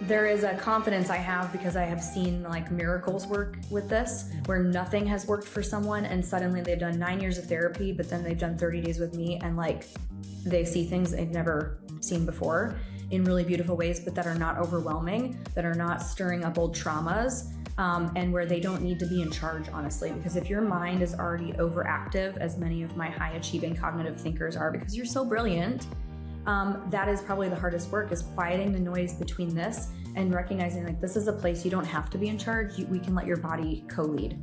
There is a confidence I have because I have seen like miracles work with this, where nothing has worked for someone and suddenly they've done 9 years of therapy, but then they've done 30 days with me and like they see things they've never seen before in really beautiful ways, but that are not overwhelming, that are not stirring up old traumas, and where they don't need to be in charge, honestly. Because if your mind is already overactive, as many of my high achieving cognitive thinkers are, because you're so brilliant, that is probably the hardest work, is quieting the noise between this and recognizing like this is a place you don't have to be in charge. We can let your body co-lead.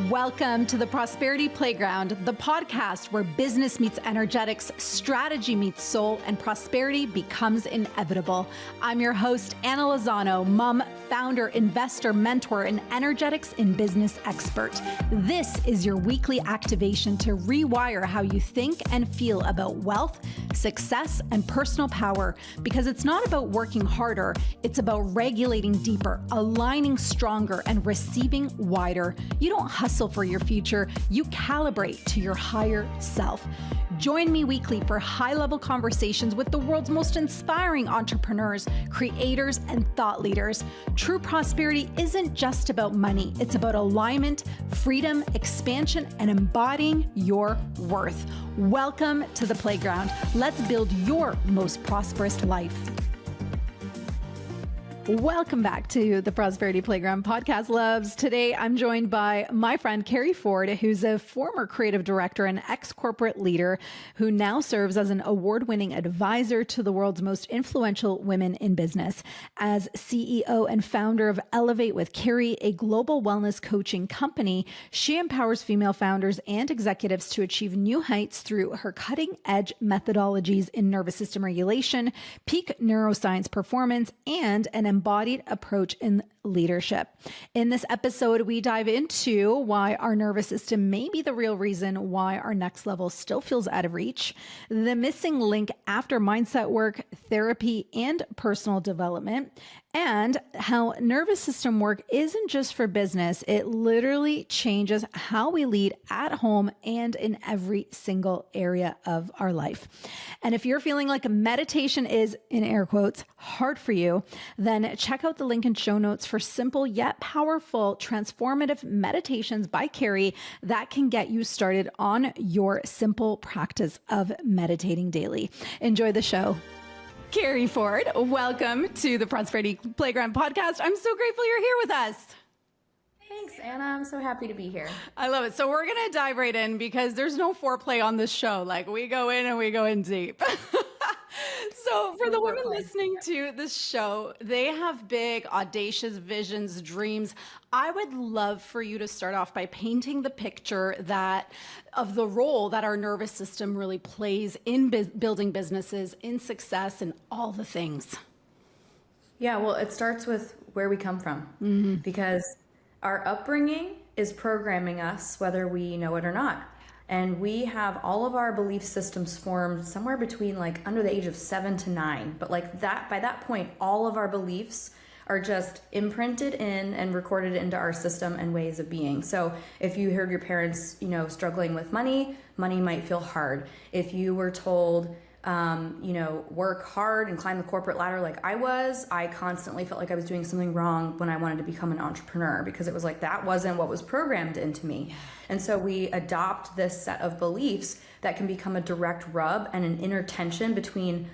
Welcome to the Prosperity Playground, the podcast where business meets energetics, strategy meets soul, and prosperity becomes inevitable. I'm your host, Anna Lozano, mom, founder, investor, mentor, and energetics in business expert. This is your weekly activation to rewire how you think and feel about wealth, success, and personal power, because it's not about working harder, it's about regulating deeper, aligning stronger, and receiving wider. You don't hustle for your future, you calibrate to your higher self. Join me weekly for high-level conversations with the world's most inspiring entrepreneurs, creators, and thought leaders. True prosperity isn't just about money. It's about alignment, freedom, expansion, and embodying your worth. Welcome to the playground. Let's build your most prosperous life. Welcome back to the Prosperity Playground podcast, loves. Today, I'm joined by my friend, Keri Ford, who's a former creative director and ex-corporate leader who now serves as an award-winning advisor to the world's most influential women in business. As CEO and founder of Elevate with Keri, a global wellness coaching company, she empowers female founders and executives to achieve new heights through her cutting-edge methodologies in nervous system regulation, peak neuroscience performance, and an embodied approach in leadership. In this episode, we dive into why our nervous system may be the real reason why our next level still feels out of reach, the missing link after mindset work, therapy, and personal development, and how nervous system work isn't just for business. It literally changes how we lead at home and in every single area of our life. And if you're feeling like meditation is, in air quotes, hard for you, then check out the link in show notes for simple yet powerful transformative meditations by Keri that can get you started on your simple practice of meditating daily. Enjoy the show. Keri Ford, welcome to the Prosperity Playground podcast. I'm so grateful you're here with us. Thanks, Anna. I'm so happy to be here. I love it. So we're going to dive right in because there's no foreplay on this show. Like we go in and we go in deep. So for the women listening to this show, they have big, audacious visions, dreams. I would love for you to start off by painting the picture that of the role that our nervous system really plays in building businesses, in success, and all the things. Yeah, well, it starts with where we come from, because our upbringing is programming us, whether we know it or not. And we have all of our belief systems formed somewhere between like under the age of 7 to 9. But like that, by that point, all of our beliefs are just imprinted in and recorded into our system and ways of being. So if you heard your parents, struggling with money, money might feel hard. If you were told, work hard and climb the corporate ladder like I constantly felt like I was doing something wrong when I wanted to become an entrepreneur, because it was like that wasn't what was programmed into me. And so we adopt this set of beliefs that can become a direct rub and an inner tension between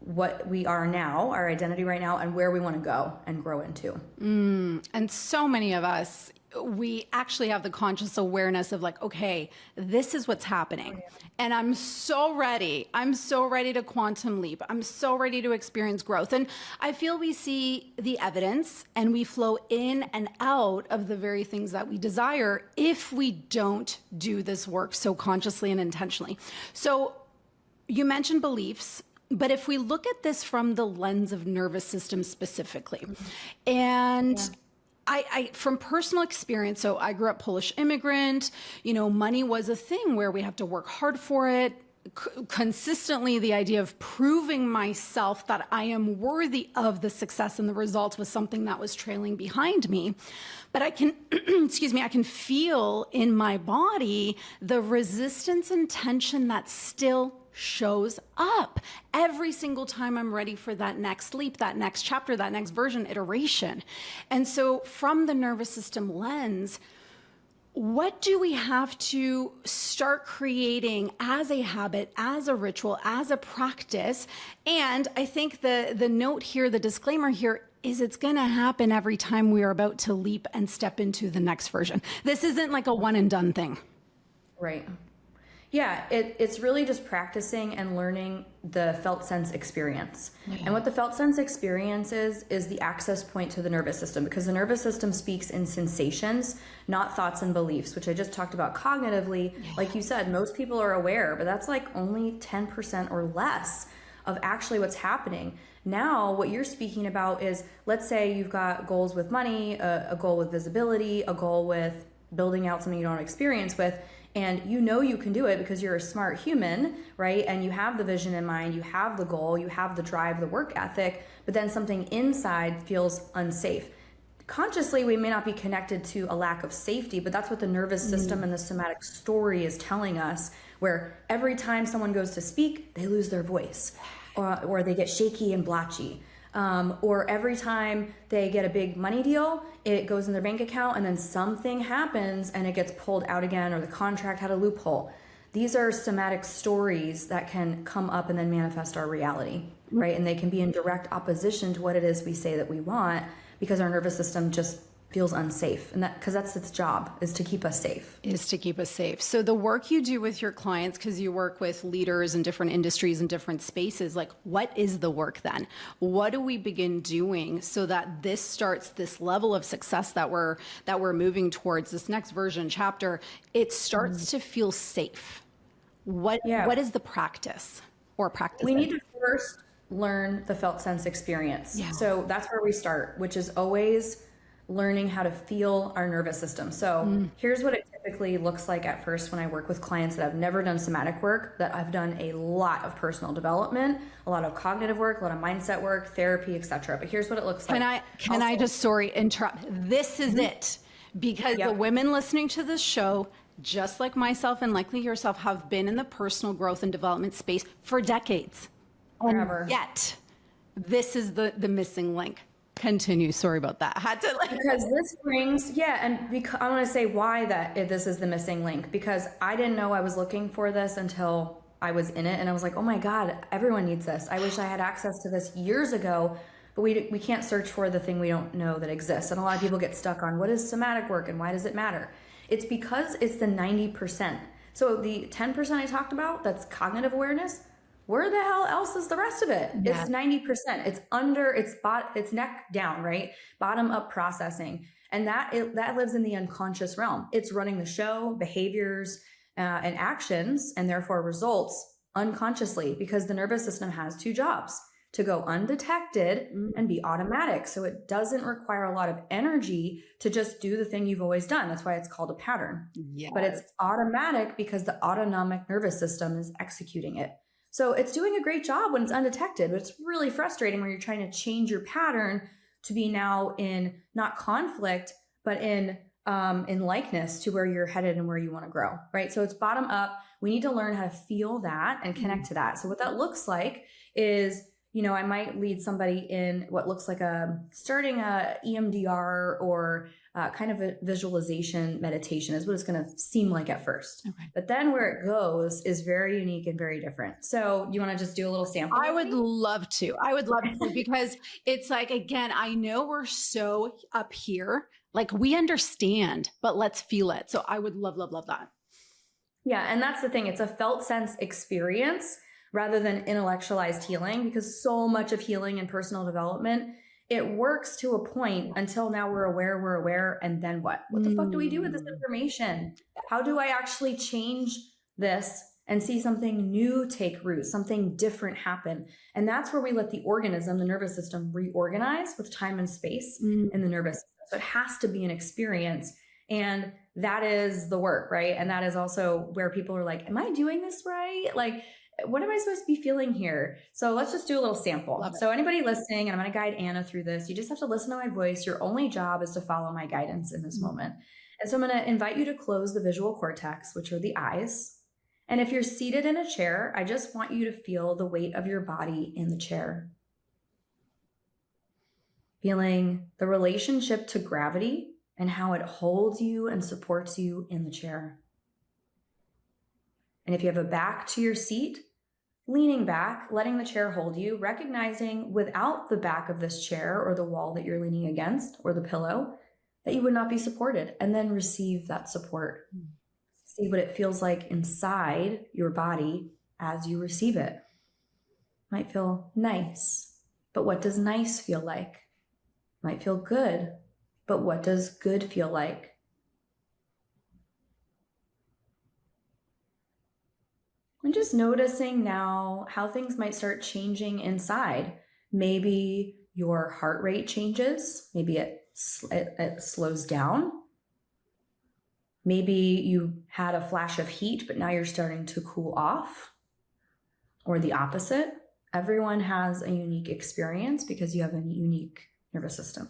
what we are now, our identity right now, and where we want to go and grow into. And so many of us, we actually have the conscious awareness of like, okay, this is what's happening. And I'm so ready. I'm so ready to quantum leap. I'm so ready to experience growth. And I feel we see the evidence and we flow in and out of the very things that we desire if we don't do this work so consciously and intentionally. So you mentioned beliefs. But if we look at this from the lens of nervous system specifically, and I from personal experience, so I grew up Polish immigrant, money was a thing where we have to work hard for it. Consistently, the idea of proving myself that I am worthy of the success and the results was something that was trailing behind me. But I can, I can feel in my body the resistance and tension that's still shows up every single time I'm ready for that next leap, that next chapter, that next version, iteration. And so from the nervous system lens, what do we have to start creating as a habit, as a ritual, as a practice? And I think the note here, the disclaimer here, is it's going to happen every time we are about to leap and step into the next version. This isn't like a one and done thing. Right. Yeah, it's really just practicing and learning the felt sense experience. And what the felt sense experience is the access point to the nervous system, because the nervous system speaks in sensations, not thoughts and beliefs, which I just talked about cognitively. Like you said, most people are aware, but that's like only 10% or less of actually what's happening. Now, what you're speaking about is, let's say you've got goals with money, a goal with visibility, a goal with building out something you don't have experience with. And you know you can do it because you're a smart human, right? And you have the vision in mind, you have the goal, you have the drive, the work ethic, but then something inside feels unsafe. Consciously, we may not be connected to a lack of safety, but that's what the nervous system and the somatic story is telling us, where every time someone goes to speak, they lose their voice, or they get shaky and blotchy. Or every time they get a big money deal, it goes in their bank account and then something happens and it gets pulled out again, or the contract had a loophole. These are somatic stories that can come up and then manifest our reality, right? And they can be in direct opposition to what it is we say that we want, because our nervous system just feels unsafe. And because that's its job, is to keep us safe. So the work you do with your clients, because you work with leaders in different industries and different spaces, like, what is the work then? What do we begin doing so that this starts, this level of success that we're moving towards, this next version chapter, it starts to feel safe? What is the practice or practice? We need to first learn the felt sense experience. So that's where we start, which is always learning how to feel our nervous system. So here's what it typically looks like at first when I work with clients that have never done somatic work, that I've done a lot of personal development, a lot of cognitive work, a lot of mindset work, therapy, etc. But here's what it looks like. Can I just, sorry, interrupt? This is it. Because the women listening to this show, just like myself and likely yourself, have been in the personal growth and development space for decades. Forever. Yet, this is the missing link. Continue. Sorry about that. Because this brings, I want to say why this is the missing link, because I didn't know I was looking for this until I was in it, and I was like, oh my God, everyone needs this. I wish I had access to this years ago, but we can't search for the thing we don't know that exists. And a lot of people get stuck on, what is somatic work and why does it matter? It's because it's the 90%. So the 10% I talked about, that's cognitive awareness. Where the hell else is the rest of it? It's 90%. It's neck down, right? Bottom up processing. And that lives in the unconscious realm. It's running the show, behaviors, and actions, and therefore results unconsciously, because the nervous system has two jobs: to go undetected and be automatic. So it doesn't require a lot of energy to just do the thing you've always done. That's why it's called a pattern. But it's automatic because the autonomic nervous system is executing it. So it's doing a great job when it's undetected, but it's really frustrating when you're trying to change your pattern to be now in not conflict, but in likeness to where you're headed and where you want to grow, right? So it's bottom up. We need to learn how to feel that and connect to that. So what that looks like is, I might lead somebody in what looks like starting a EMDR or kind of a visualization meditation is what it's going to seem like at first. Okay. But then where it goes is very unique and very different. So you want to just do a little sample? I would love to, because it's like, again, I know we're so up here, like we understand, but let's feel it. So I would love, love, love that. Yeah. And that's the thing. It's a felt sense experience rather than intellectualized healing, because so much of healing and personal development, it works to a point until now we're aware. And then what? What the fuck do we do with this information? How do I actually change this and see something new take root, something different happen? And that's where we let the organism, the nervous system, reorganize with time and space in the nervous system. So it has to be an experience. And that is the work, right? And that is also where people are like, am I doing this right? Like, what am I supposed to be feeling here? So let's just do a little sample. So anybody listening, and I'm going to guide Anna through this, you just have to listen to my voice. Your only job is to follow my guidance in this moment. And so I'm going to invite you to close the visual cortex, which are the eyes, And if you're seated in a chair, I just want you to feel the weight of your body in the chair. Feeling the relationship to gravity and how it holds you and supports you in the chair. And if you have a back to your seat, leaning back, letting the chair hold you, recognizing without the back of this chair or the wall that you're leaning against or the pillow, that you would not be supported, and then receive that support. See what it feels like inside your body as you receive it. Might feel nice, but what does nice feel like? Might feel good, but what does good feel like? And just noticing now how things might start changing inside. Maybe your heart rate changes. Maybe it slows down. Maybe you had a flash of heat, but now you're starting to cool off. Or the opposite. Everyone has a unique experience because you have a unique nervous system.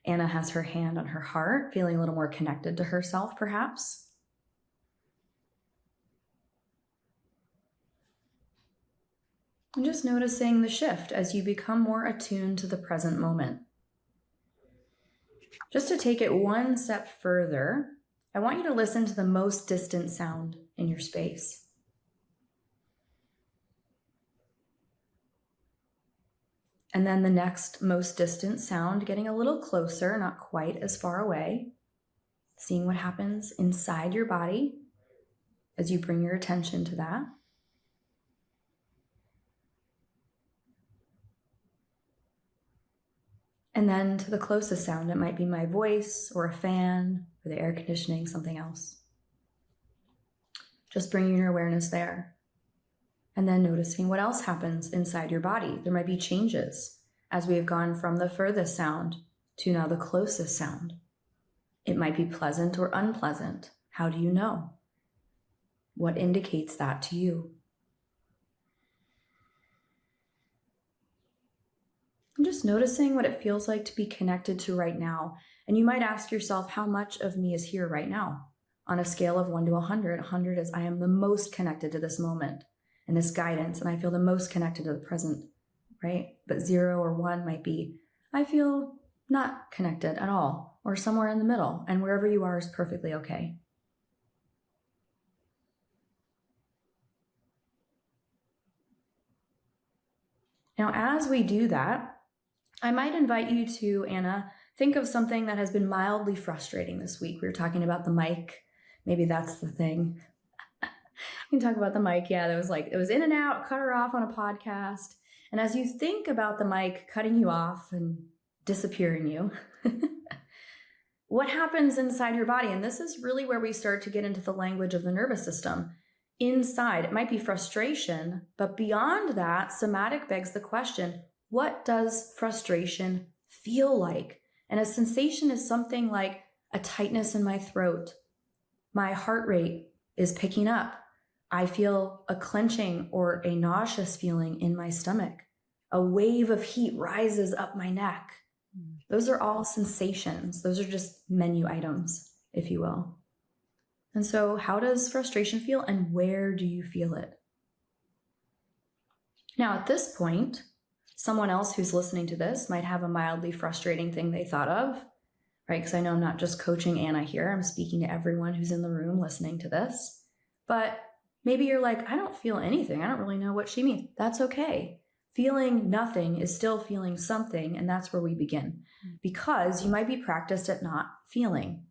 Anna has her hand on her heart, feeling a little more connected to herself, perhaps. And just noticing the shift as you become more attuned to the present moment. Just to take it one step further, I want you to listen to the most distant sound in your space. And then the next most distant sound, getting a little closer, not quite as far away. Seeing what happens inside your body as you bring your attention to that. And then to the closest sound, it might be my voice or a fan or the air conditioning, something else. Just bringing your awareness there. And then noticing what else happens inside your body. There might be changes as we have gone from the furthest sound to now the closest sound. It might be pleasant or unpleasant. How do you know? What indicates that to you? I'm just noticing what it feels like to be connected to right now. And you might ask yourself, how much of me is here right now? On a scale of 1 to 100, 100 is I am the most connected to this moment and this guidance, and I feel the most connected to the present, right? But 0 or 1 might be, I feel not connected at all, or somewhere in the middle, and wherever you are is perfectly okay. Now, as we do that, I might invite you to, Anna, think of something that has been mildly frustrating this week. We were talking about the mic. Maybe that's the thing. You can talk about the mic. Yeah, it was in and out, cut her off on a podcast. And as you think about the mic cutting you off and disappearing you, what happens inside your body? And this is really where we start to get into the language of the nervous system. Inside, it might be frustration, but beyond that, somatic begs the question, what does frustration feel like? And a sensation is something like a tightness in my throat. My heart rate is picking up. I feel a clenching or a nauseous feeling in my stomach. A wave of heat rises up my neck. Those are all sensations. Those are just menu items, if you will. And so how does frustration feel and where do you feel it? Now, at this point, someone else who's listening to this might have a mildly frustrating thing they thought of, right? Because I know I'm not just coaching Anna here. I'm speaking to everyone who's in the room listening to this. But maybe you're like, I don't feel anything. I don't really know what she means. That's okay. Feeling nothing is still feeling something. And that's where we begin. Because you might be practiced at not feeling.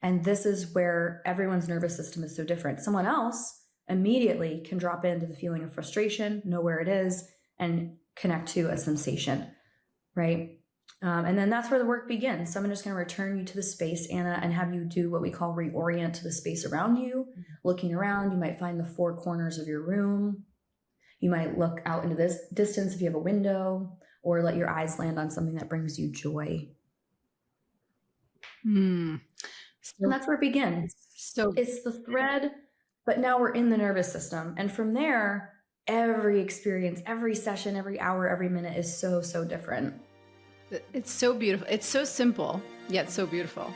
And this is where everyone's nervous system is so different. Someone else immediately can drop into the feeling of frustration, know where it is, and connect to a sensation, right? And then that's where the work begins. So I'm just going to return you to the space, Anna, and have you do what we call reorient to the space around you. Looking around, you might find the 4 corners of your room. You might look out into this distance if you have a window, or let your eyes land on something that brings you joy. And that's where it begins. So it's the thread, but now we're in the nervous system. And from there, every experience, every session, every hour, every minute is so, so different. It's so beautiful. It's so simple, yet so beautiful.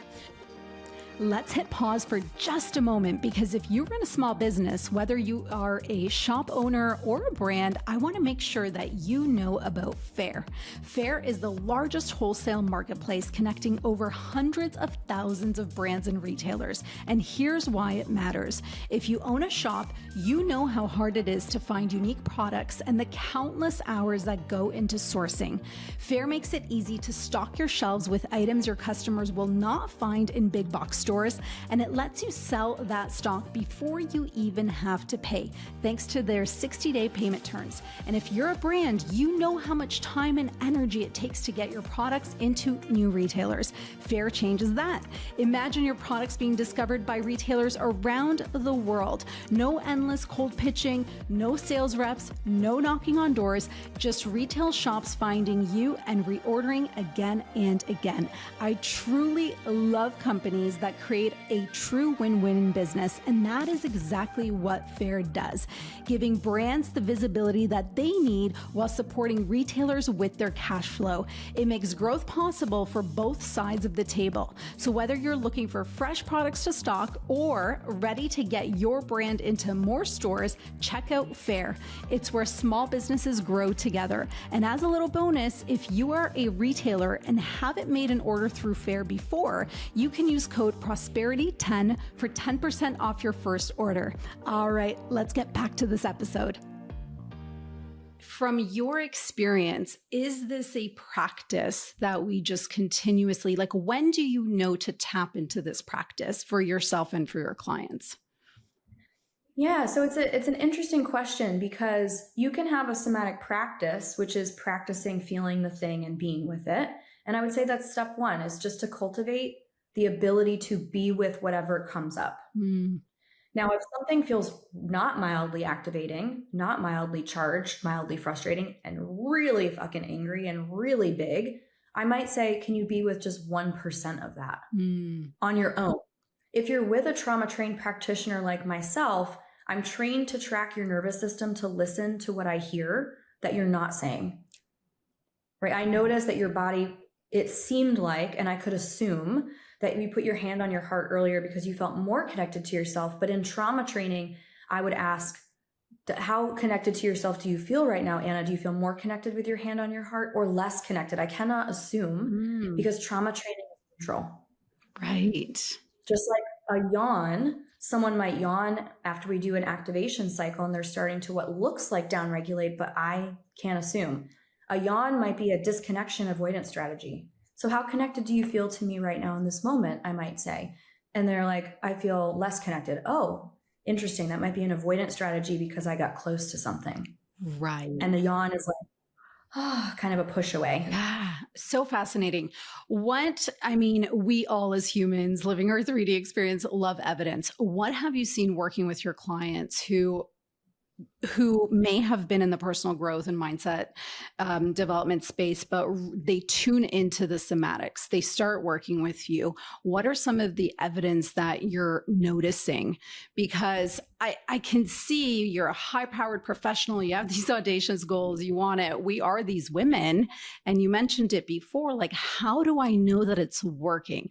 Let's hit pause for just a moment, because if you run a small business, whether you are a shop owner or a brand, I want to make sure that you know about FAIR. FAIR is the largest wholesale marketplace connecting over hundreds of thousands of brands and retailers. And here's why it matters. If you own a shop, you know how hard it is to find unique products and the countless hours that go into sourcing. FAIR makes it easy to stock your shelves with items your customers will not find in big box stores, and it lets you sell that stock before you even have to pay, thanks to their 60-day payment terms. And if you're a brand, you know how much time and energy it takes to get your products into new retailers. FAIR changes that. Imagine your products being discovered by retailers around the world. No endless cold pitching, no sales reps, no knocking on doors, just retail shops finding you and reordering again and again. I truly love companies that create a true win-win in business, and that is exactly what FAIR does, giving brands the visibility that they need while supporting retailers with their cash flow. It makes growth possible for both sides of the table. So whether you're looking for fresh products to stock or ready to get your brand into more stores, check out FAIR. It's where small businesses grow together. And as a little bonus, if you are a retailer and haven't made an order through FAIR before, you can use code Prosperity10 for 10% off your first order. All right, let's get back to this episode. From your experience, is this a practice that we just continuously, like, when do you know to tap into this practice for yourself and for your clients? Yeah, so it's an interesting question, because you can have a somatic practice, which is practicing feeling the thing and being with it. And I would say that's step one, is just to cultivate the ability to be with whatever comes up. Now, if something feels not mildly activating, not mildly charged, mildly frustrating, and really fucking angry and really big, I might say, can you be with just 1% of that on your own? If you're with a trauma trained practitioner like myself, I'm trained to track your nervous system to listen to what I hear that you're not saying, right? I noticed that your body, it seemed like, and I could assume that you put your hand on your heart earlier because you felt more connected to yourself. But in trauma training, I would ask, how connected to yourself do you feel right now, Anna? Do you feel more connected with your hand on your heart or less connected? I cannot assume because trauma training is neutral. Right. Just like a yawn, someone might yawn after we do an activation cycle and they're starting to what looks like downregulate, but I can't assume. A yawn might be a disconnection avoidance strategy. So how connected do you feel to me right now in this moment, I might say. And they're like, I feel less connected. Oh, interesting. That might be an avoidance strategy because I got close to something. Right. And the yawn is like, kind of a push away. Yeah, so fascinating. We all as humans living our 3D experience love evidence. What have you seen working with your clients who may have been in the personal growth and mindset development space, but they tune into the somatics? They start working with you. What are some of the evidence that you're noticing? Because I can see you're a high-powered professional. You have these audacious goals. You want it. We are these women. And you mentioned it before, like, how do I know that it's working?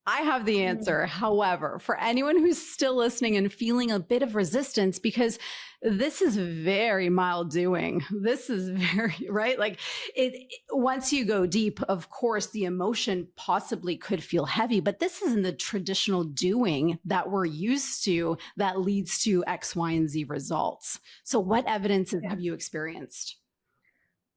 I have the answer. However, for anyone who's still listening and feeling a bit of resistance, because this is very mild doing. This is very, right? Like once you go deep, of course, the emotion possibly could feel heavy, but this isn't the traditional doing that we're used to that leads to X, Y, and Z results. So what evidence have you experienced?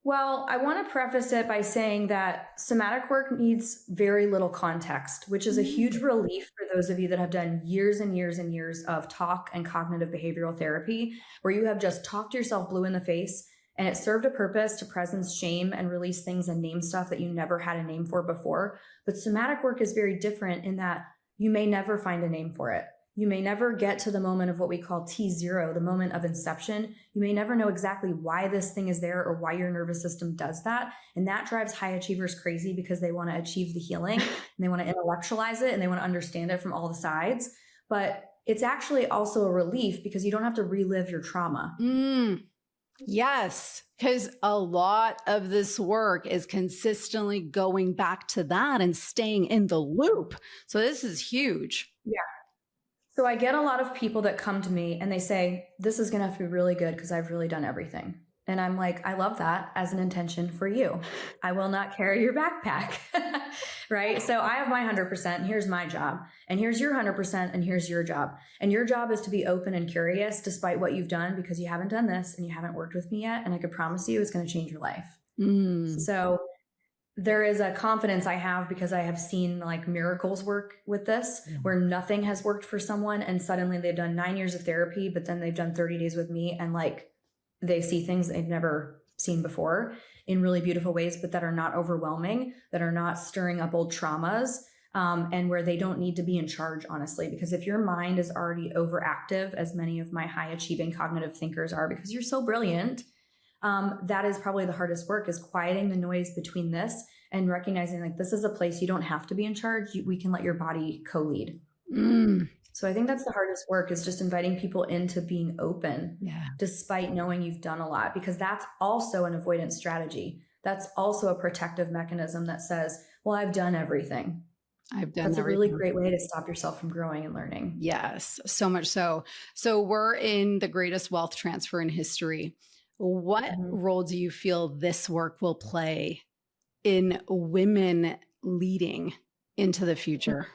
Well, I want to preface it by saying that somatic work needs very little context, which is a huge relief for those of you that have done years and years and years of talk and cognitive behavioral therapy, where you have just talked yourself blue in the face and it served a purpose to presence shame and release things and name stuff that you never had a name for before. But somatic work is very different in that you may never find a name for it. You may never get to the moment of what we call T0, the moment of inception. You may never know exactly why this thing is there or why your nervous system does that. And that drives high achievers crazy because they want to achieve the healing and they want to intellectualize it and they want to understand it from all the sides. But it's actually also a relief because you don't have to relive your trauma. Yes, because a lot of this work is consistently going back to that and staying in the loop. So this is huge. Yeah. So I get a lot of people that come to me and they say, this is going to have to be really good because I've really done everything. And I'm like, I love that as an intention for you. I will not carry your backpack. Right. So I have my 100%. Here's my job. And here's your 100%. And here's your job. And your job is to be open and curious despite what you've done, because you haven't done this and you haven't worked with me yet. And I could promise you it's going to change your life. So there is a confidence I have because I have seen like miracles work with this, where nothing has worked for someone and suddenly they've done 9 years of therapy, but then they've done 30 days with me and like they see things they've never seen before in really beautiful ways, but that are not overwhelming, that are not stirring up old traumas, and where they don't need to be in charge, honestly. Because if your mind is already overactive, as many of my high achieving cognitive thinkers are, because you're so brilliant, that is probably the hardest work, is quieting the noise between this and recognizing like this is a place you don't have to be in charge. We can let your body co-lead. So I think that's the hardest work, is just inviting people into being open, despite knowing you've done a lot, because that's also an avoidance strategy. That's also a protective mechanism that says, well, I've done everything. That's a really great way to stop yourself from growing and learning. Yes, so much so. So we're in the greatest wealth transfer in history. What role do you feel this work will play in women leading into the future?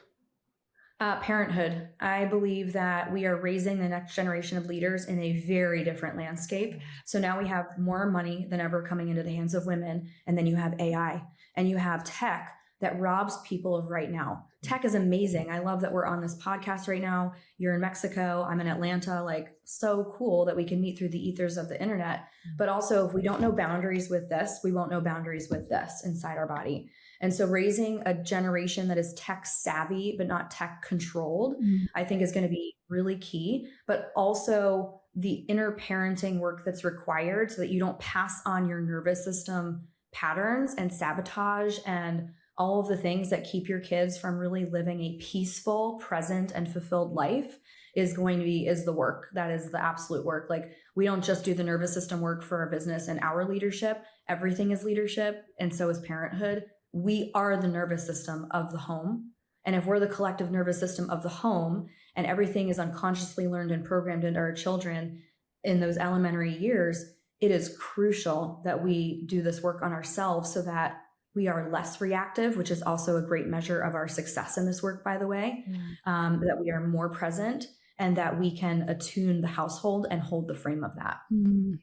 Parenthood. I believe that we are raising the next generation of leaders in a very different landscape. So now we have more money than ever coming into the hands of women. And then you have AI and you have tech that robs people of right now. Tech is amazing. I love that we're on this podcast right now. You're in Mexico. I'm in Atlanta. Like, so cool that we can meet through the ethers of the internet. But also, if we don't know boundaries with this, we won't know boundaries with this inside our body. And so raising a generation that is tech savvy, but not tech controlled, I think is going to be really key. But also the inner parenting work that's required so that you don't pass on your nervous system patterns and sabotage and all of the things that keep your kids from really living a peaceful, present, and fulfilled life is the work. That is the absolute work. Like, we don't just do the nervous system work for our business and our leadership. Everything is leadership. And so is parenthood. We are the nervous system of the home. And if we're the collective nervous system of the home and everything is unconsciously learned and programmed into our children in those elementary years, it is crucial that we do this work on ourselves so that we are less reactive, which is also a great measure of our success in this work, by the way, that we are more present and that we can attune the household and hold the frame of that.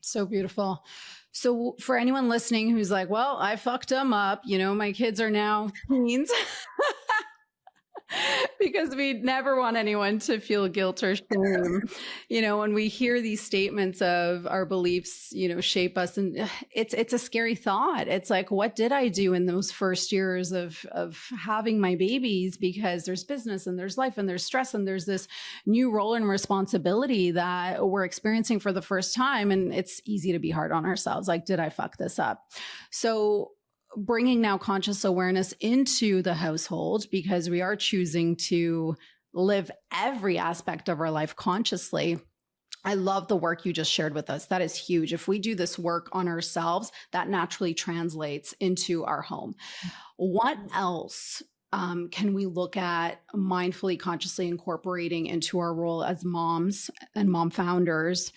So beautiful. So for anyone listening who's like, well, I fucked them up, my kids are now teens. Because we never want anyone to feel guilt or shame. When we hear these statements of our beliefs, shape us, and it's a scary thought. It's like, what did I do in those first years of having my babies? Because there's business and there's life and there's stress and there's this new role and responsibility that we're experiencing for the first time. And it's easy to be hard on ourselves. Like, did I fuck this up? So bringing now conscious awareness into the household, because we are choosing to live every aspect of our life consciously. I love the work you just shared with us. That is huge. If we do this work on ourselves, that naturally translates into our home. What else can we look at mindfully, consciously incorporating into our role as moms and mom founders?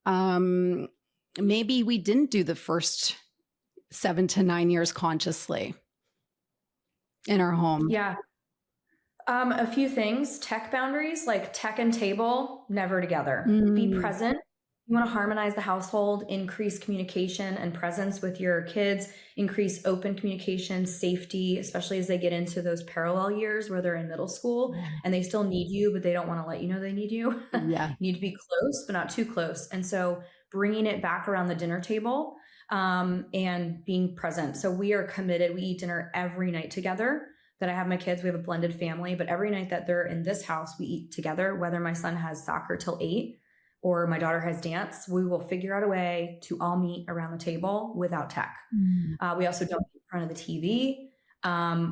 Maybe we didn't do the first 7 to 9 years consciously in our home. Yeah. A few things. Tech boundaries, like tech and table, never together. Be present. You want to harmonize the household, increase communication and presence with your kids, increase open communication, safety, especially as they get into those parallel years where they're in middle school and they still need you, but they don't want to let you know they need you. You need to be close, but not too close. And so bringing it back around the dinner table, and being present. So we are committed. We eat dinner every night together. That I have my kids. We have a blended family, but every night that they're in this house, we eat together, whether my son has soccer till 8 or my daughter has dance. We will figure out a way to all meet around the table without tech. We also don't eat in front of the TV.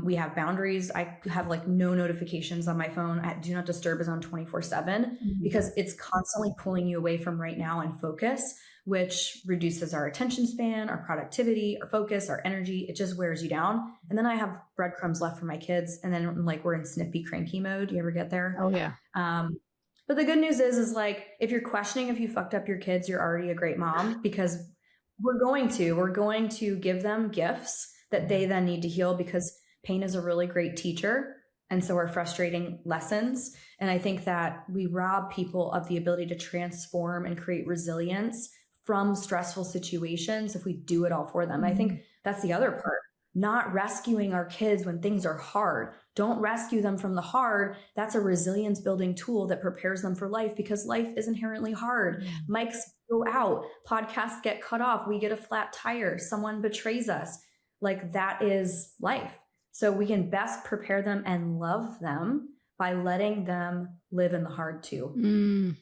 We have boundaries. I have like no notifications on my phone. Do not disturb is on 24/7 because it's constantly pulling you away from right now and focus. which reduces our attention span, our productivity, our focus, our energy. It just wears you down. And then I have breadcrumbs left for my kids. And then like we're in snippy, cranky mode. You ever get there? Oh yeah. But the good news is like, if you're questioning if you fucked up your kids, you're already a great mom, because we're going to give them gifts that they then need to heal, because pain is a really great teacher. And so are frustrating lessons. And I think that we rob people of the ability to transform and create resilience from stressful situations if we do it all for them. I think that's the other part. Not rescuing our kids when things are hard. Don't rescue them from the hard. That's a resilience building tool that prepares them for life, because life is inherently hard. Mics go out, podcasts get cut off, we get a flat tire, someone betrays us. Like, that is life. So we can best prepare them and love them by letting them live in the hard too.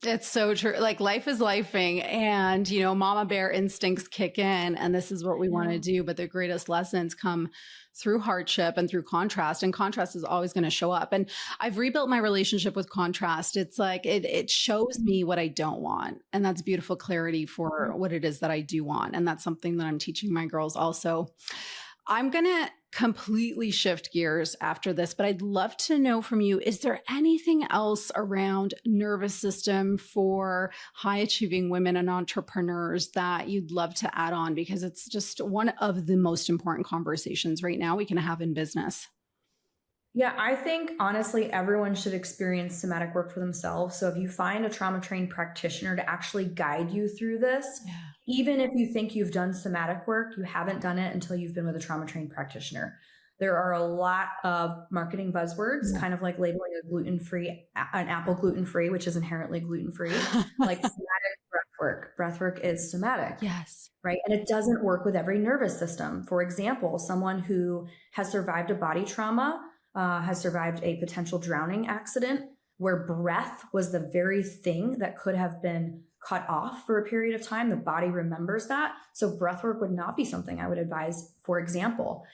It's so true. Like, life is lifing, and, you know, mama bear instincts kick in, and this is what we want to do. But the greatest lessons come through hardship and through contrast, and contrast is always going to show up. And I've rebuilt my relationship with contrast. It's like, it shows me what I don't want. And that's beautiful clarity for what it is that I do want. And that's something that I'm teaching my girls also. I'm going to completely shift gears after this, but I'd love to know from you, is there anything else around nervous system for high achieving women and entrepreneurs that you'd love to add on? Because it's just one of the most important conversations right now we can have in business. Yeah, I think honestly, everyone should experience somatic work for themselves. So if you find a trauma trained practitioner to actually guide you through this, even if you think you've done somatic work, you haven't done it until you've been with a trauma trained practitioner. There are a lot of marketing buzzwords, kind of like labeling an apple gluten-free, which is inherently gluten-free, like somatic breathwork. Breathwork is somatic. Yes. Right. And it doesn't work with every nervous system. For example, someone who has survived a body trauma, has survived a potential drowning accident where breath was the very thing that could have been cut off for a period of time. The body remembers that. So breath work would not be something I would advise. For example,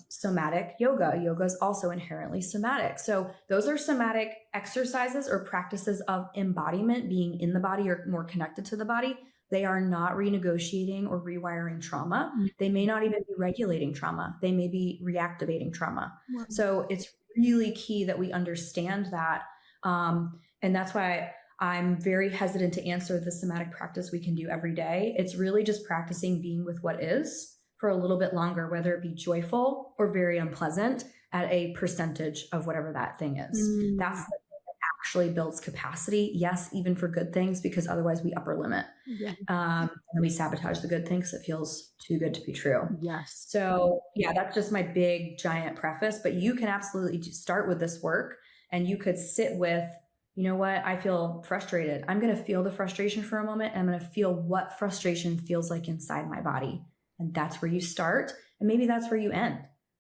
somatic yoga. Yoga is also inherently somatic. So those are somatic exercises or practices of embodiment, being in the body or more connected to the body. They are not renegotiating or rewiring trauma. They may not even be regulating trauma. They may be reactivating trauma. So it's really key that we understand that. And that's why I'm very hesitant to answer the somatic practice we can do every day. It's really just practicing being with what is for a little bit longer, whether it be joyful or very unpleasant, at a percentage of whatever that thing is. That's the thing that actually builds capacity. Yes, even for good things, because otherwise we upper limit. And we sabotage the good things. It feels too good to be true. Yes. So yeah, that's just my big giant preface, but you can absolutely start with this work, and you could sit with, you know what, I feel frustrated. I'm going to feel the frustration for a moment. And I'm going to feel what frustration feels like inside my body. And that's where you start. And maybe that's where you end,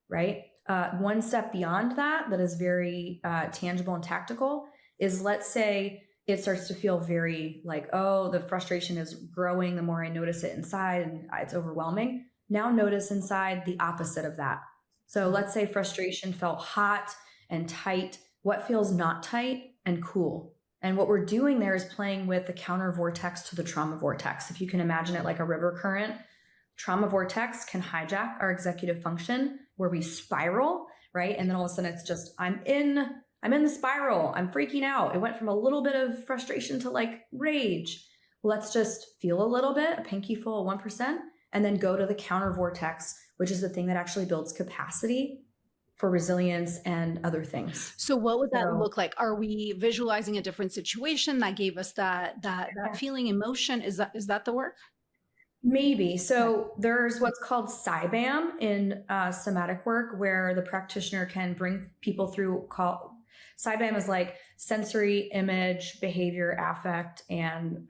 right? One step beyond that is very tangible and tactical is, let's say it starts to feel very like, oh, the frustration is growing the more I notice it inside and it's overwhelming. Now notice inside the opposite of that. So let's say frustration felt hot and tight. What feels not tight and cool? And what we're doing there is playing with the counter vortex to the trauma vortex. If you can imagine it like a river current, trauma vortex can hijack our executive function where we spiral, right? And then all of a sudden it's just, I'm in the spiral. I'm freaking out. It went from a little bit of frustration to like rage. Let's just feel a little bit, a pinky full of 1%, and then go to the counter vortex, which is the thing that actually builds capacity for resilience and other things. So what would that look like? Are we visualizing a different situation that gave us that feeling, emotion? Is that the work? Maybe. So there's what's called SIBAM in somatic work, where the practitioner can bring people through. SIBAM is like sensory, image, behavior, affect, and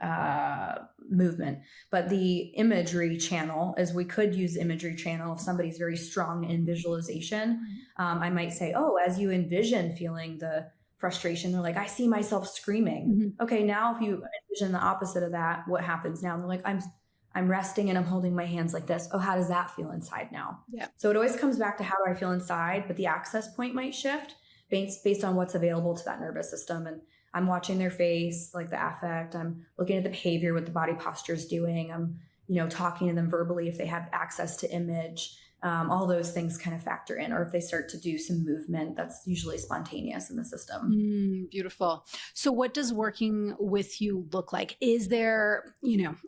movement. But the imagery channel is, we could use imagery channel if somebody's very strong in visualization. I might say, oh, as you envision feeling the frustration, they're like, I see myself screaming. Okay, now if you envision the opposite of that, what happens now? And they're like, I'm resting and I'm holding my hands like this. Oh, how does that feel inside now? So it always comes back to how do I feel inside, but the access point might shift based on what's available to that nervous system. And I'm watching their face, like the affect. I'm looking at the behavior, what the body posture is doing. I'm, talking to them verbally if they have access to image. All those things kind of factor in, or if they start to do some movement, that's usually spontaneous in the system. Beautiful. So what does working with you look like? Is there,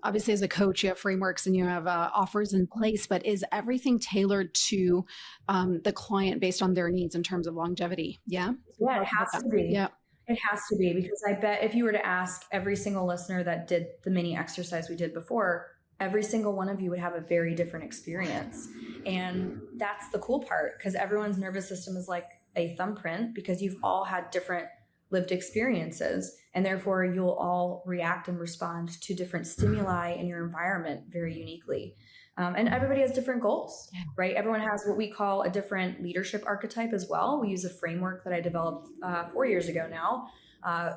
obviously as a coach, you have frameworks and you have offers in place, but is everything tailored to the client based on their needs in terms of longevity? Yeah. Yeah, it has to be. Yeah. It has to be, because I bet if you were to ask every single listener that did the mini exercise we did before, every single one of you would have a very different experience. And that's the cool part, because everyone's nervous system is like a thumbprint, because you've all had different lived experiences, and therefore you'll all react and respond to different stimuli in your environment very uniquely. And everybody has different goals, right? Everyone has what we call a different leadership archetype as well. We use a framework that I developed 4 years ago now.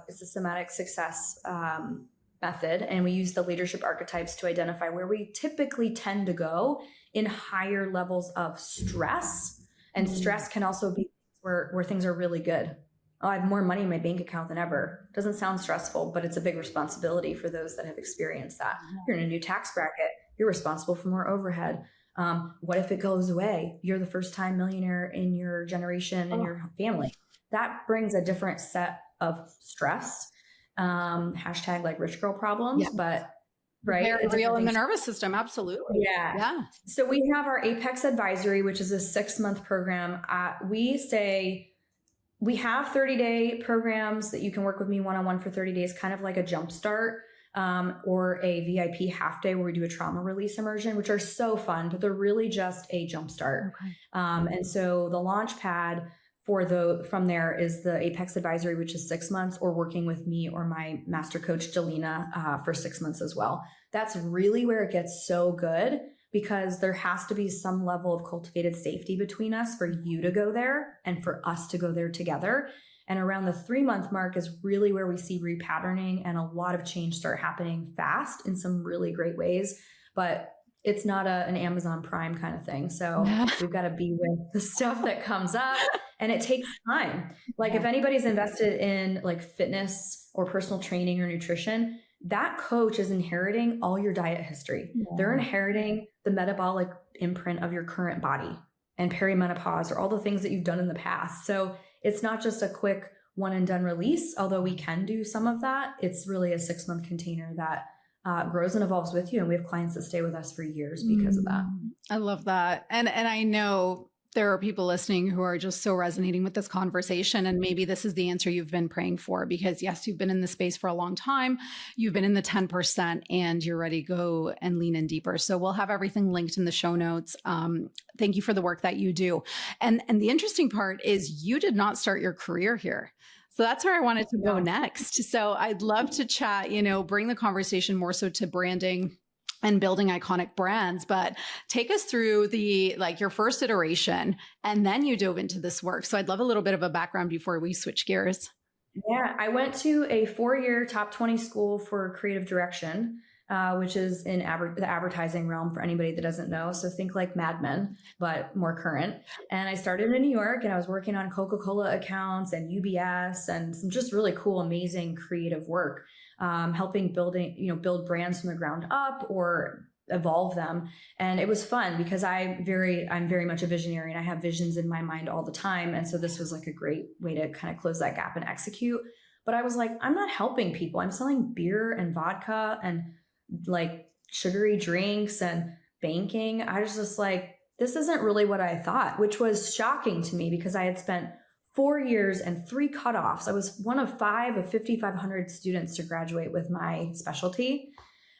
It's a somatic success method, and we use the leadership archetypes to identify where we typically tend to go in higher levels of stress. And stress can also be where things are really good. Oh, I have more money in my bank account than ever. Doesn't sound stressful, but it's a big responsibility for those that have experienced that. You're in a new tax bracket. You're responsible for more overhead. What if it goes away? You're the first time millionaire in your generation and your family. That brings a different set of stress. Hashtag like rich girl problems, but right. Very real in the nervous system. Absolutely. Yeah. So we have our Apex Advisory, which is a 6-month program. We say we have 30-day programs that you can work with me one-on-one for 30 days, kind of like a jumpstart, or a VIP half day where we do a trauma release immersion, which are so fun, but they're really just a jumpstart. Okay. And so the launch pad from there is the Apex Advisory, which is 6 months, or working with me or my master coach, Delina, for 6 months as well. That's really where it gets so good, because there has to be some level of cultivated safety between us for you to go there and for us to go there together. And around the 3-month mark is really where we see repatterning and a lot of change start happening fast in some really great ways. But it's not an Amazon Prime kind of thing. So we've got to be with the stuff that comes up, and it takes time. Like if anybody's invested in like fitness or personal training or nutrition, that coach is inheriting all your diet history. They're inheriting the metabolic imprint of your current body and perimenopause, or all the things that you've done in the past. So it's not just a quick one and done release, although we can do some of that. It's really a 6-month container that grows and evolves with you. And we have clients that stay with us for years because of that. I love that. And I know there are people listening who are just so resonating with this conversation. And maybe this is the answer you've been praying for, because yes, you've been in the space for a long time. You've been in the 10% and you're ready to go and lean in deeper. So we'll have everything linked in the show notes. Thank you for the work that you do. And the interesting part is you did not start your career here. So that's where I wanted to go next. So I'd love to chat, bring the conversation more so to branding and building iconic brands, but take us through your first iteration, and then you dove into this work. So I'd love a little bit of a background before we switch gears. Yeah, I went to a 4-year top 20 school for creative direction, which is in the advertising realm for anybody that doesn't know. So think like Mad Men, but more current. And I started in New York, and I was working on Coca-Cola accounts and UBS and some just really cool, amazing creative work, helping build brands from the ground up or evolve them. And it was fun because I'm very much a visionary, and I have visions in my mind all the time. And so this was like a great way to kind of close that gap and execute. But I was like, I'm not helping people. I'm selling beer and vodka and like sugary drinks and banking. I was just like, this isn't really what I thought, which was shocking to me because I had spent 4 years and 3 cutoffs. I was one of 5 of 5,500 students to graduate with my specialty.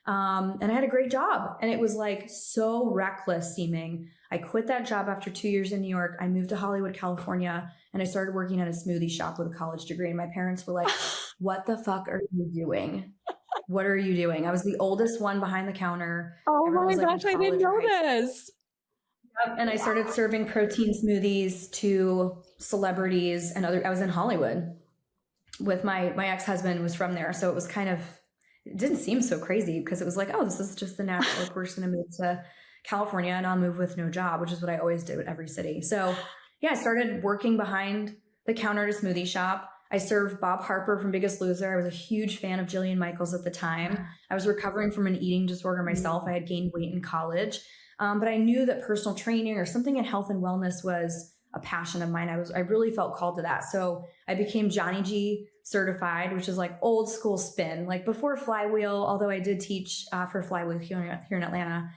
And I had a great job, and it was like so reckless seeming. I quit that job after 2 years in New York. I moved to Hollywood, California, and I started working at a smoothie shop with a college degree. And my parents were like, what the fuck are you doing? What are you doing? I was the oldest one behind the counter. Oh my gosh, I didn't know this. Yep. And I started serving protein smoothies to celebrities and I was in Hollywood with my ex-husband was from there. So it was it didn't seem so crazy because it was like, oh, this is just the natural person to move to California and I'll move with no job, which is what I always did with every city. So yeah, I started working behind the counter at a smoothie shop. I served Bob Harper from Biggest Loser. I was a huge fan of Jillian Michaels at the time. I was recovering from an eating disorder myself. I had gained weight in college. But I knew that personal training or something in health and wellness was a passion of mine. I really felt called to that. So I became Johnny G certified, which is like old school spin, like before Flywheel, although I did teach for Flywheel here in Atlanta,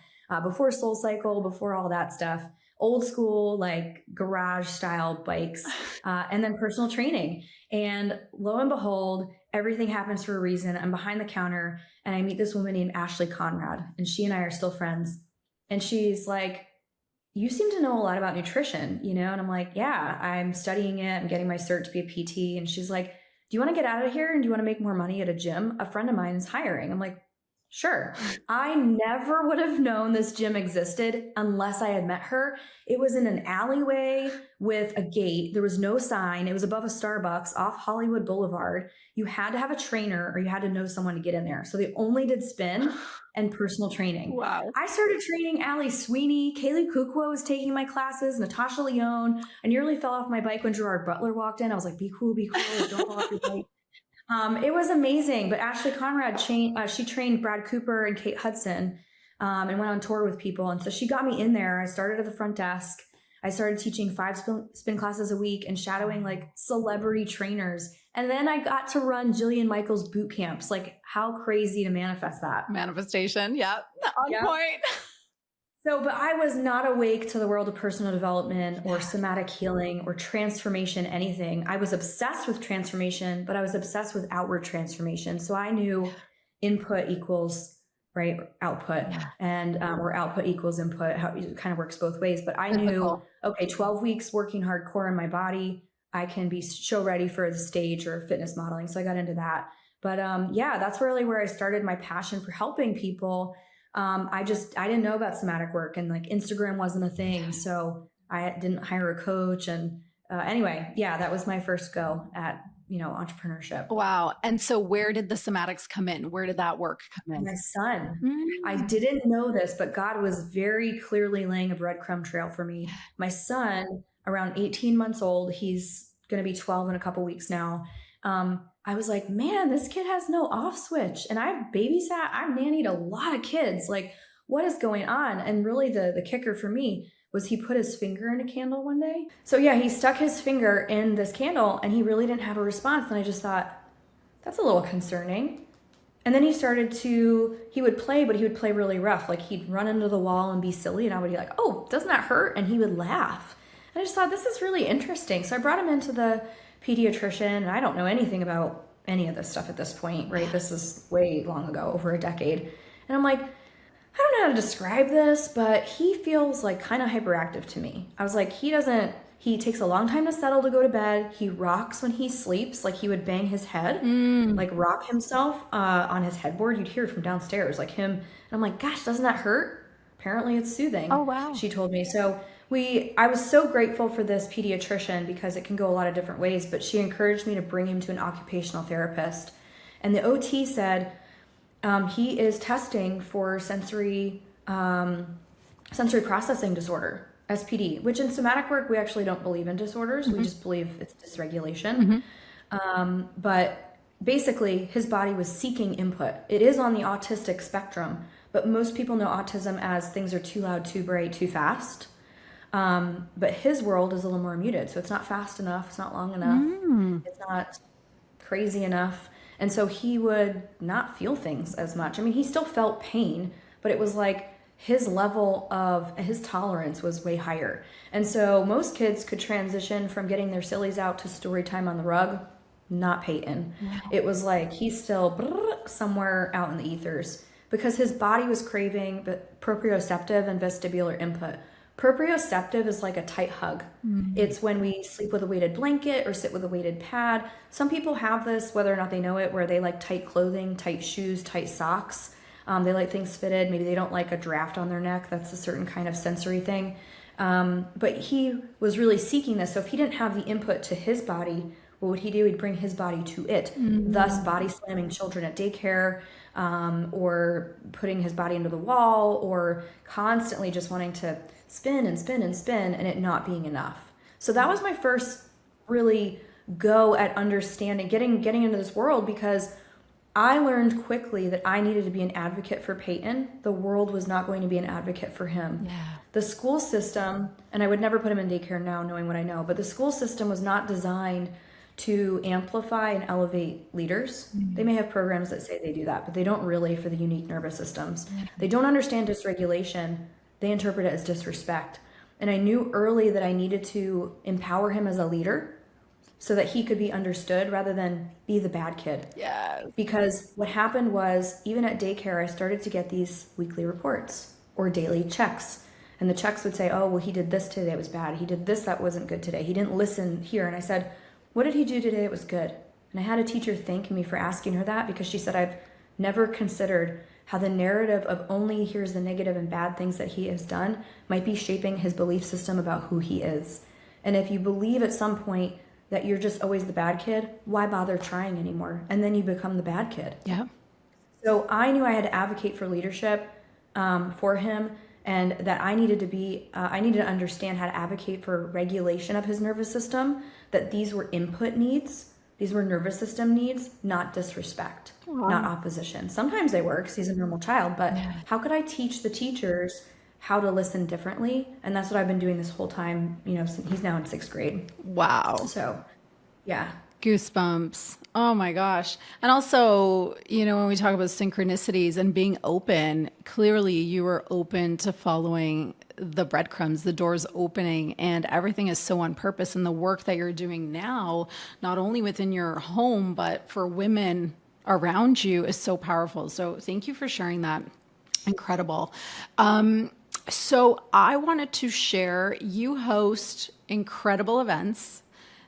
before Soul Cycle, before all that stuff, old school, like garage style bikes, and then personal training. And lo and behold, everything happens for a reason. I'm behind the counter and I meet this woman named Ashley Conrad, and she and I are still friends. And she's like, you seem to know a lot about nutrition, you know? And I'm like, yeah, I'm studying it. I'm getting my cert to be a PT. And she's like, do you want to get out of here? And do you want to make more money at a gym? A friend of mine is hiring. I'm like, sure. I never would have known this gym existed unless I had met her. It was in an alleyway with a gate. There was no sign. It was above a Starbucks off Hollywood Boulevard. You had to have a trainer or you had to know someone to get in there. So they only did spin and personal training. Wow. I started training Allie Sweeney. Kaylee Kukwa was taking my classes. Natasha Leone. I nearly fell off my bike when Gerard Butler walked in. I was like, be cool, don't fall off your bike. It was amazing, but Ashley Conrad, she trained Brad Cooper and Kate Hudson, and went on tour with people. And so she got me in there. I started at the front desk. I started teaching 5 spin classes a week and shadowing like celebrity trainers. And then I got to run Jillian Michaels boot camps. Like, how crazy to manifest that. Manifestation. Yep. On point. So, but I was not awake to the world of personal development or somatic healing or transformation, anything. I was obsessed with transformation, but I was obsessed with outward transformation. So I knew input equals output, and or output equals input. How it kind of works both ways. But I knew, okay, 12 weeks working hardcore in my body, I can be show ready for the stage or fitness modeling. So I got into that. But yeah, that's really where I started my passion for helping people. I didn't know about somatic work, and like Instagram wasn't a thing. So I didn't hire a coach. And anyway, yeah, that was my first go at, entrepreneurship. Wow. And so where did the somatics come in? Where did that work come in? My son. I didn't know this, but God was very clearly laying a breadcrumb trail for me. My son, around 18 months old, he's going to be 12 in a couple weeks now. I was like, man, this kid has no off switch. And I've nannied a lot of kids. Like, what is going on? And really the kicker for me was he put his finger in a candle one day. So yeah, he stuck his finger in this candle and he really didn't have a response. And I just thought, that's a little concerning. And then he would play, but he would play really rough. Like, he'd run into the wall and be silly. And I would be like, oh, doesn't that hurt? And he would laugh. And I just thought, this is really interesting. So I brought him into the pediatrician, and I don't know anything about any of this stuff at this point, right? This is way long ago, over a decade. And I'm like, I don't know how to describe this, but he feels like kind of hyperactive to me. I was like, he takes a long time to settle to go to bed. He rocks when he sleeps. Like, he would bang his head, like rock himself on his headboard. You'd hear it from downstairs, like him. And I'm like, gosh, doesn't that hurt? Apparently it's soothing. Oh, wow. She told me. So I was so grateful for this pediatrician because it can go a lot of different ways, but she encouraged me to bring him to an occupational therapist. And the OT said, he is testing for sensory processing disorder, SPD, which in somatic work, we actually don't believe in disorders. We just believe it's dysregulation. But basically his body was seeking input. It is on the autistic spectrum, but most people know autism as things are too loud, too bright, too fast. But his world is a little more muted. So it's not fast enough. It's not long enough. It's not crazy enough. And so he would not feel things as much. I mean, he still felt pain, but it was like his level of his tolerance was way higher. And so most kids could transition from getting their sillies out to story time on the rug. Not Peyton. Wow. It was like he's still somewhere out in the ethers because his body was craving the proprioceptive and vestibular input. Proprioceptive is like a tight hug. It's when we sleep with a weighted blanket or sit with a weighted pad. Some people have this, whether or not they know it, where they like tight clothing, tight shoes, tight socks. They like things fitted. Maybe they don't like a draft on their neck. That's a certain kind of sensory thing. But he was really seeking this. So if he didn't have the input to his body, what would he do? He'd bring his body to it, thus body slamming children at daycare, or putting his body into the wall, or constantly just wanting to spin and spin and spin and it not being enough. So that was my first really go at understanding, getting into this world, because I learned quickly that I needed to be an advocate for Peyton. The world was not going to be an advocate for him. Yeah. The school system, and I would never put him in daycare now knowing what I know, but the school system was not designed to amplify and elevate leaders. They may have programs that say they do that, but they don't really for the unique nervous systems. They don't understand dysregulation. They interpret it as disrespect. And I knew early that I needed to empower him as a leader so that he could be understood rather than be the bad kid. Yes. Because what happened was, even at daycare, I started to get these weekly reports or daily checks. And the checks would say, oh, well, he did this today that was bad. He did this that wasn't good today. He didn't listen here. And I said, what did he do today that was good? And I had a teacher thank me for asking her that, because she said, I've never considered how the narrative of only here's the negative and bad things that he has done might be shaping his belief system about who he is. And if you believe at some point that you're just always the bad kid, why bother trying anymore? And then you become the bad kid. Yeah. So I knew I had to advocate for leadership for him, and that I needed to understand how to advocate for regulation of his nervous system, that these were input needs, these were nervous system needs, not disrespect, not opposition. Sometimes they work, 'cause he's a normal child, but how could I teach the teachers how to listen differently? And that's what I've been doing this whole time, he's now in 6th grade. Wow. So, yeah. Goosebumps. Oh my gosh. And also, when we talk about synchronicities and being open, clearly you were open to following the breadcrumbs, the doors opening, and everything is so on purpose. And the work that you're doing now, not only within your home, but for women around you, is so powerful. So thank you for sharing that. Incredible. So I wanted to share, you host incredible events.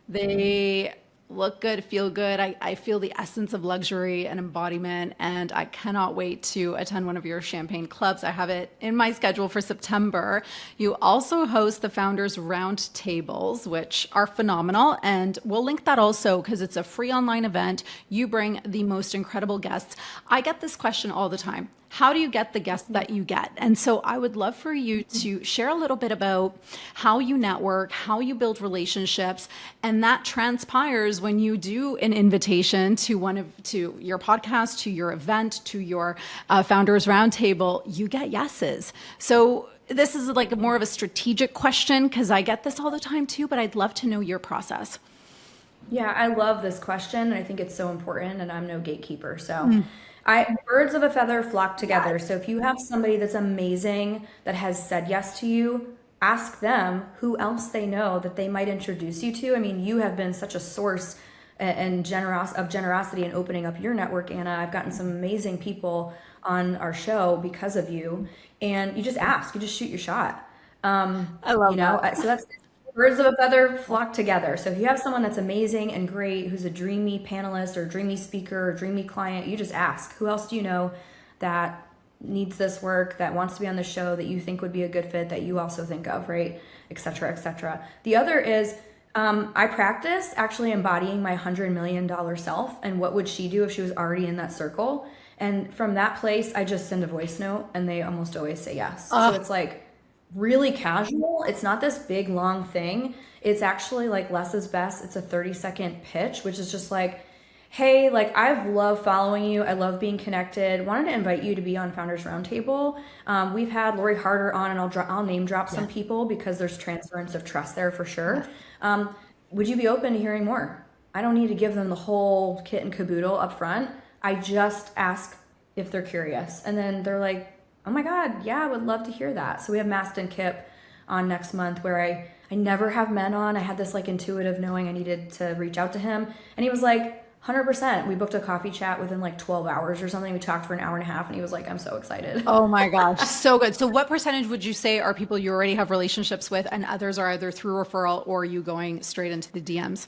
They look good, feel good. I feel the essence of luxury and embodiment, and I cannot wait to attend one of your champagne clubs. I have it in my schedule for September. You also host the Founders Roundtables, which are phenomenal, and we'll link that also because it's a free online event. You bring the most incredible guests. I get this question all the time. How do you get the guests that you get? And so I would love for you to share a little bit about how you network, how you build relationships, and that transpires when you do an invitation to your podcast, to your event, to your Founders Roundtable, you get yeses. So this is like more of a strategic question, because I get this all the time too, but I'd love to know your process. Yeah, I love this question. I think it's so important, and I'm no gatekeeper. So birds of a feather flock together. Yes. So if you have somebody that's amazing that has said yes to you, ask them who else they know that they might introduce you to. I mean, you have been such a source of generosity in opening up your network, Anna. I've gotten some amazing people on our show because of you. And you just ask, you just shoot your shot. I love that. So that's birds of a feather flock together. So if you have someone that's amazing and great, who's a dreamy panelist or dreamy speaker or dreamy client, you just ask, who else do you know that needs this work, that wants to be on the show, that you think would be a good fit, that you also think of, right? Et cetera, et cetera. The other is, I practice actually embodying my $100 million self, and what would she do if she was already in that circle? And from that place, I just send a voice note, and they almost always say yes. So it's like really casual. It's not this big long thing. It's actually like less is best. It's a 30-second pitch, which is just like, hey, like I've loved following you. I love being connected. Wanted to invite you to be on Founders Roundtable. We've had Lori Harder on, and I'll name drop some people because there's transference of trust there for sure. Would you be open to hearing more? I don't need to give them the whole kit and caboodle up front. I just ask if they're curious. And then they're like, oh my God, yeah, I would love to hear that. So we have Maston Kip on next month, where I never have men on. I had this like intuitive knowing I needed to reach out to him. And he was like, 100%. We booked a coffee chat within like 12 hours or something. We talked for an hour and a half, and he was like, I'm so excited. Oh my gosh. So good. So what percentage would you say are people you already have relationships with, and others are either through referral or you going straight into the DMs?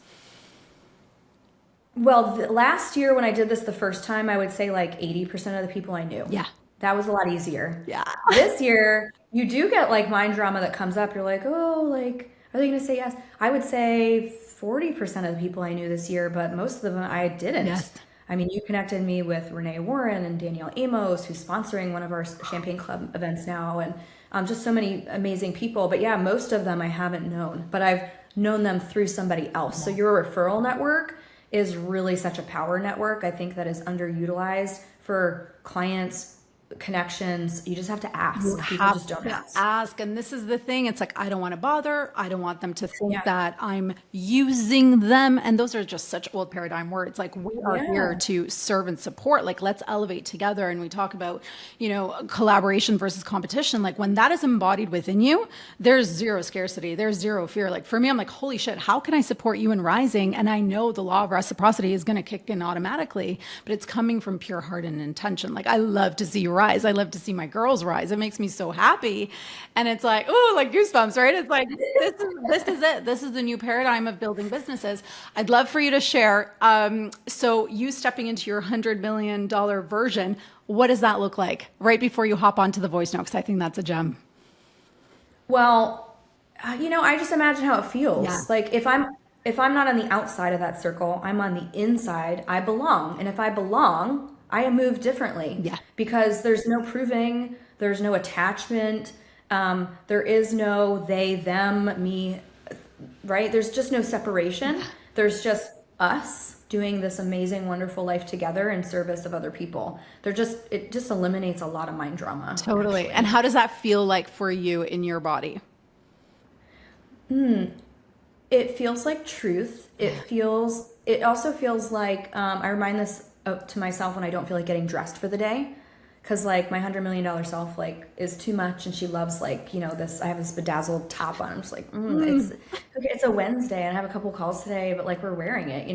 Well, last year when I did this the first time, I would say like 80% of the people I knew. Yeah. That was a lot easier. Yeah. This year, you do get like mind drama that comes up. You're like, oh, like, are they going to say yes? I would say 40% of the people I knew this year, but most of them I didn't. Yes. I mean, you connected me with Renee Warren and Danielle Amos, who's sponsoring one of our Champagne Club events now, and just so many amazing people. But yeah, most of them I haven't known, but I've known them through somebody else. So your referral network is really such a power network. I think that is underutilized for clients, connections. You just have to ask. People just don't ask. And this is the thing. It's like, I don't want to bother. I don't want them to think that I'm using them. And those are just such old paradigm words. Like, we are here to serve and support. Like, let's elevate together. And we talk about, collaboration versus competition. Like, when that is embodied within you, there's zero scarcity. There's zero fear. Like, for me, I'm like, holy shit, how can I support you in rising? And I know the law of reciprocity is going to kick in automatically, but it's coming from pure heart and intention. Like, I love to see you rise. I love to see my girls rise. It makes me so happy. And it's like, oh, like goosebumps, right? It's like, this is it. This is the new paradigm of building businesses. I'd love for you to share. So you stepping into your $100 million version, what does that look like right before you hop onto the voice note? Because I think that's a gem. Well, I just imagine how it feels. Yeah. Like if I'm not on the outside of that circle, I'm on the inside, I belong. And if I belong, I move differently. Yeah. Because there's no proving, there's no attachment, there is no they, them, me, right? There's just no separation. Yeah. There's just us doing this amazing, wonderful life together in service of other people. It just eliminates a lot of mind drama. Totally. Actually. And how does that feel like for you in your body? It feels like truth. It also feels like, I remind this to myself when I don't feel like getting dressed for the day, because like my $100 million self like is too much, and she loves like this. I have this bedazzled top on. I'm just like it's okay. It's a Wednesday and I have a couple calls today, but like we're wearing it.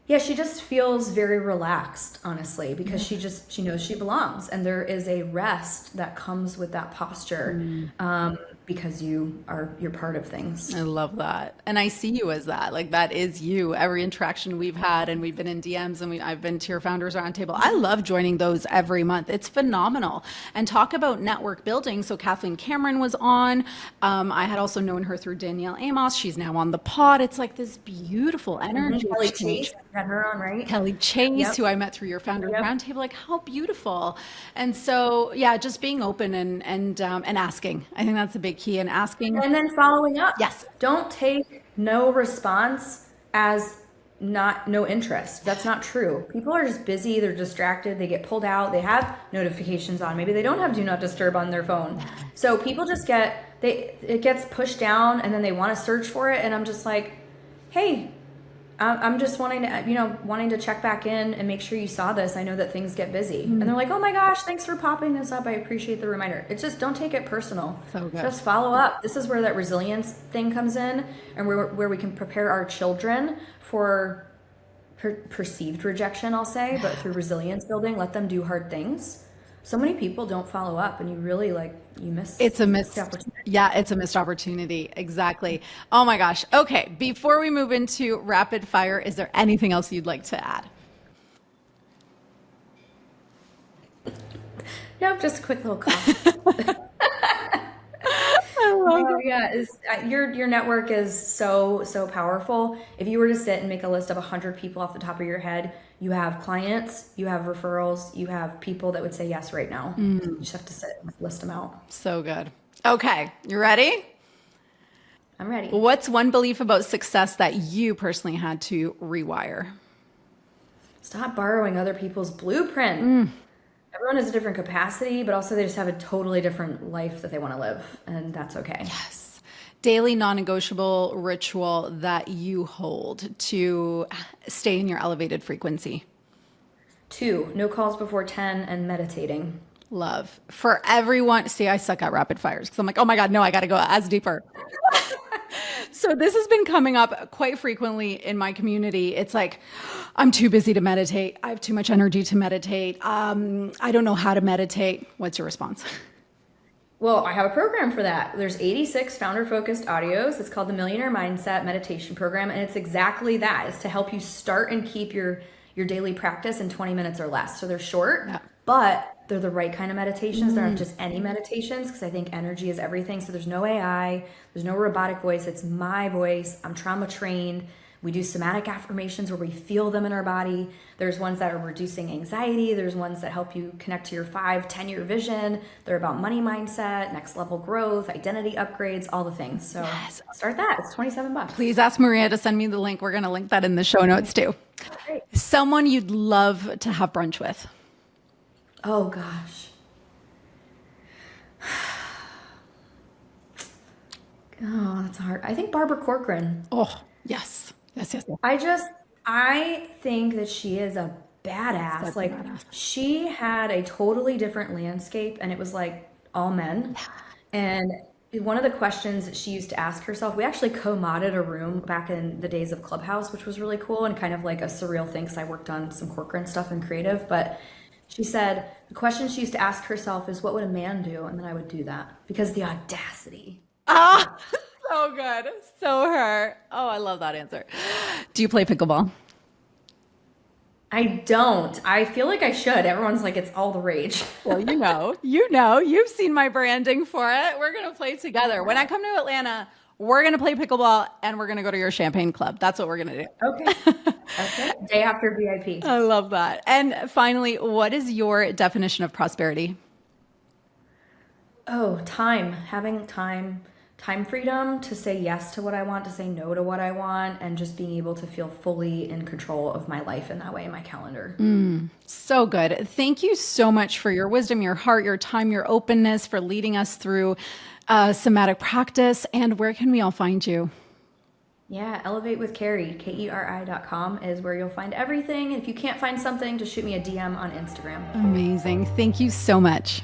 Yeah, she just feels very relaxed, honestly, because she knows she belongs, and there is a rest that comes with that posture. Because you're part of things. I love that. And I see you as that. Like, that is you. Every interaction we've had, and we've been in DMs, and I've been to your Founders Roundtable. I love joining those every month. It's phenomenal. And talk about network building. So Kathleen Cameron was on. I had also known her through Danielle Amos. She's now on the pod. It's like this beautiful energy. Kelly Chase, had her on, right? Kelly Chase, who I met through your Founders Roundtable. Like, how beautiful. And so, yeah, just being open and asking. I think that's a big key, and asking. And then following up. Yes. Don't take no response as no interest. That's not true. People are just busy. They're distracted. They get pulled out. They have notifications on. Maybe they don't have do not disturb on their phone. So people just it gets pushed down, and then they want to search for it. And I'm just like, hey, I'm just wanting to check back in and make sure you saw this. I know that things get busy. And they're like, oh my gosh, thanks for popping this up. I appreciate the reminder. It's just, don't take it personal. So good. Just follow up. This is where that resilience thing comes in, and where we can prepare our children for perceived rejection, I'll say, but through resilience building, let them do hard things. So many people don't follow up, and you really you miss. It's a missed opportunity. Yeah, it's a missed opportunity. Exactly. Oh my gosh. Okay. Before we move into rapid fire, is there anything else you'd like to add? No, just a quick little cough. Your network is so powerful. If you were to sit and make a list of 100 people off the top of your head, you have clients, you have referrals, you have people that would say yes right now. You just have to sit and list them out. So good. Okay, you ready? I'm ready. What's one belief about success that you personally had to rewire? Stop borrowing other people's blueprint. Everyone has a different capacity, but also they just have a totally different life that they want to live, and that's okay. Yes. Daily non-negotiable ritual that you hold to stay in your elevated frequency. 2, no calls before 10 and meditating. Love. For everyone, see, I suck at rapid fires because I'm like, oh my God, no, I got to go as deeper. So this has been coming up quite frequently in my community. It's like, I'm too busy to meditate. I have too much energy to meditate. I don't know how to meditate. What's your response? Well, I have a program for that. There's 86 founder-focused audios. It's called the Millionaire Mindset Meditation Program, and it's exactly that. It's to help you start and keep your daily practice in 20 minutes or less. So they're short, but they're the right kind of meditations. They're not just any meditations, because I think energy is everything. So there's no AI, there's no robotic voice. It's my voice. I'm trauma trained. We do somatic affirmations where we feel them in our body. There's ones that are reducing anxiety. There's ones that help you connect to your 5-10 year vision. They're about money mindset, next level growth, identity upgrades, all the things. So start that. It's $27. Please ask Maria to send me the link. We're going to link that in the show notes too. Great. Someone you'd love to have brunch with. Oh gosh. Oh, that's hard. I think Barbara Corcoran. Oh, yes. Yes. I think that she is a badass. Such a Like badass. she had a totally different landscape and it was like all men. And one of the questions that she used to ask herself, we actually co-modded a room back in the days of Clubhouse, which was really cool and kind of like a surreal thing because I worked on some Corcoran stuff in creative. But she said the question she used to ask herself is, what would a man do? And then I would do that because the audacity. Ah, so good. So her. Oh, I love that answer. Do you play pickleball? I don't. I feel like I should. Everyone's like, it's all the rage. Well, you've seen my branding for it. We're going to play together. When I come to Atlanta, we're going to play pickleball and we're going to go to your champagne club. That's what we're going to do. Okay. Okay. Day after VIP. I love that. And finally, what is your definition of prosperity? Oh, time. Having time freedom to say yes to what I want, to say no to what I want, and just being able to feel fully in control of my life in that way in my calendar. So good. Thank you so much for your wisdom, your heart, your time, your openness, for leading us through somatic practice. And where can we all find you? Yeah, Elevate with Keri, KERI.com is where you'll find everything. If you can't find something, just shoot me a DM on Instagram. Amazing. Thank you so much.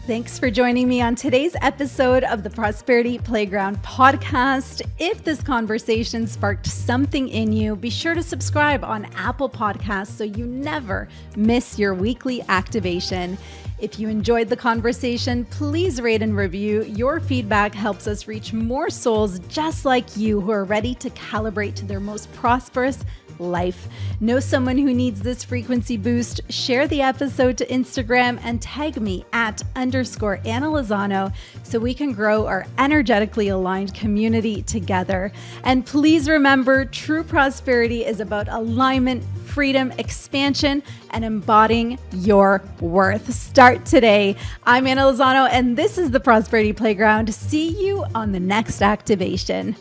Thanks for joining me on today's episode of the Prosperity Playground podcast. If this conversation sparked something in you, be sure to subscribe on Apple Podcasts so you never miss your weekly activation. If you enjoyed the conversation, please rate and review. Your feedback helps us reach more souls just like you who are ready to calibrate to their most prosperous life. Know someone who needs this frequency boost? Share the episode to Instagram and tag me at _Anna Lozano so we can grow our energetically aligned community together. And please remember, true prosperity is about alignment, freedom, expansion, and embodying your worth. Start today. I'm Anna Lozano, and this is the Prosperity Playground. See you on the next activation.